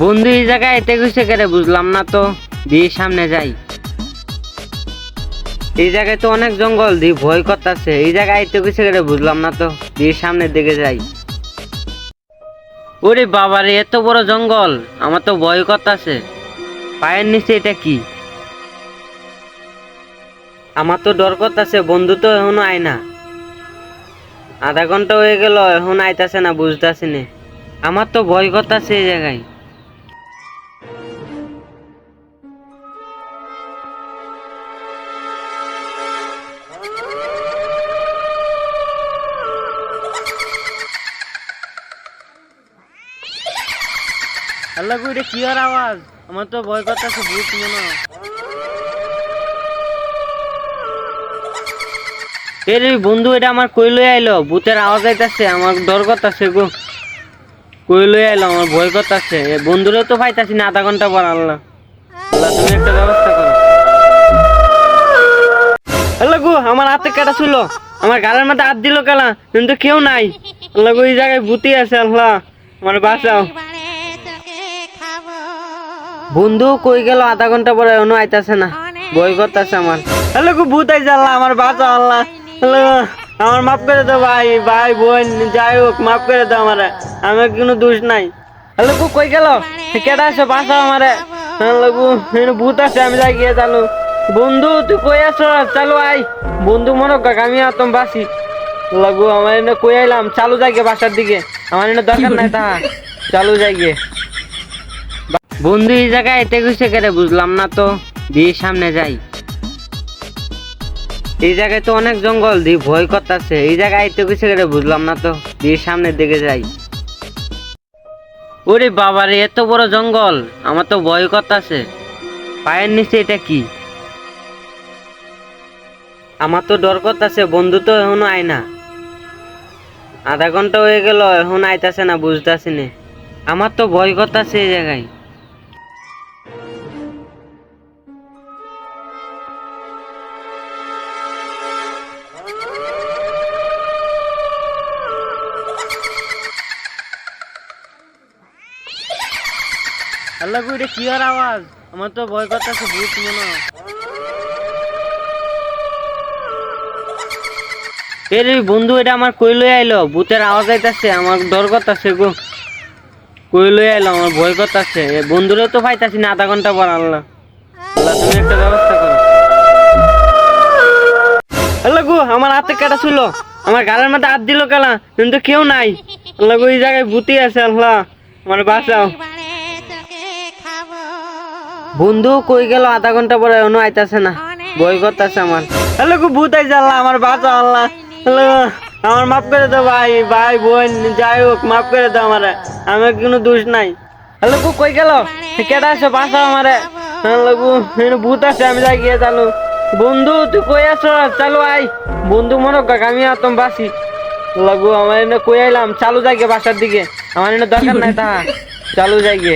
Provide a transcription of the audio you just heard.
বন্ধু এই জায়গায় এতে কইছে কেরে বুঝলাম না তো। দিয়ে সামনে যাই। এই জায়গায় তো অনেক জঙ্গল, দিয়ে ভয় করতেছে। এই জায়গায় এতে কইছে কেরে বুঝলাম না তো। দিয়ে সামনের দিকে যাই। ওরে বাবারে, এত বড় জঙ্গল, আমার তো ভয় করতেছে। পায়ের নিচে এটা কি? আমার তো ডর করতেছে। বন্ধু তো এখনো আয় না। আধা ঘন্টা হয়ে গেল, এখন আইতাছে না, বুঝতেছি না। আমার তো ভয় করতেছে এই জায়গায়। আল্লাহ গো, এটা কি আর আওয়াজ? আমার তো ভয় করতেছে, ভূত মনে হয়। এর বন্ধু, এটা আমার কই লই আইলো? ভূতের আওয়াজ আইতাছে, আমার ডর করতেছে গো। কই লই আইলো, আমার ভয় করতেছে। বন্ধুরে তো পাইতাছি না, আধা ঘন্টা পর। আল্লাহ আল্লাহ, তুমি একটা ব্যবস্থা করো। আল্লাহ গো, আমার হাতে কাটা ছিল, আমার গালের মধ্যে হাত দিল কেলা, কিন্তু কেউ নাই। আল্লাহ গো, এই জায়গায় ভূতি আছে। আল্লাহ আমার বাঁচাও। বন্ধু কই গেল? আধা ঘন্টা পরে এখনো আইতাছে না, ভয় করতেছে আমার। আল্লাহ গো, ভূত আইছে। আল্লাহ আমার বাঁচাও। আল্লাহ আল্লাহ, আমার মাফ করে দাও ভাই, ভাই বোন যাই হোক, মাফ করে দাও আমারে, আমার কোনো দোষ নাই। আল্লাহ গো, কই গেল? কেডা আছে? বাঁচাও আমারে। আল্লাহ গো, এখানে ভূত আছে, আমি যাই গিয়ে চালু। বন্ধু তুই কই আছো? চালু আই। বন্ধু মনে কাক, আমি আতম বাসি। আল্লাহ গো, আমার এনে কই আইলাম, চালু যাই গে বাসার দিকে। আমার এনে দরকার নাই তাহা, চালু যাই গে। বন্ধু এই জায়গায় এতে কইছে কেরে বুঝলাম না তো। দিয়ে সামনে যাই। এই জায়গায় তো অনেক জঙ্গল, দিয়ে ভয় করতেছে। এই জায়গায় এতে কইছে কেরে বুঝলাম না তো। দিয়ে সামনের দিকে যাই। ওরে বাবারে, এত বড় জঙ্গল, আমার তো ভয় করতেছে। পায়ের নিচে এটা কি? আমার তো ডর করতেছে। বন্ধু তো এখনো আয় না। আধা ঘন্টা হয়ে গেল, এখন আইতাছে না, বুঝতেছি না। আমার তো ভয় করতেছে এই জায়গায়। আল্লাহ গো, এটা কি আর আওয়াজ? আমার তো ভয় করতেছে, ভূত মনে হয়। এর বন্ধু, এটা আমার কই লই আইলো? ভূতের আওয়াজ আইতাছে, আমার ডর করতেছে গো। কই লই আইলো, আমার ভয় করতেছে। বন্ধুরে তো পাইতাছি না, আধা ঘন্টা পর। আল্লাহ আল্লাহ, তুমি একটা ব্যবস্থা করো। আল্লাহ গো, আমার হাতে কাটা ছিল, আমার গালের মধ্যে হাত দিল কেলা, কিন্তু কেউ নাই। আল্লাহ গো, এই জায়গায় ভূতি আছে। আল্লাহ আমার বাঁচাও। বন্ধু কই গেল? আধা ঘন্টা পরে এখনো আইতাছে না, ভয় করতেছে আমার। আল্লাহ গো, ভূত আইছে। আল্লাহ আমার বাঁচাও। আল্লাহ আল্লাহ, আমার মাফ করে দাও ভাই, ভাই বোন যাই হোক, মাফ করে দাও আমারে, আমার কোনো দোষ নাই। আল্লাহ গো, কই গেল? কেডা আছে? বাঁচাও আমারে। আল্লাহ গো, এখানে ভূত আছে, আমি যাই গিয়ে চালু। বন্ধু তুই কই আছো? চালু আই। বন্ধু মনে কাক, আমি আতম বাসি। আল্লাহ গো, আমার এনে কই আইলাম, চালু যাই গে বাসার দিকে। আমার এনে দরকার নাই তাহা, চালু যাই গে।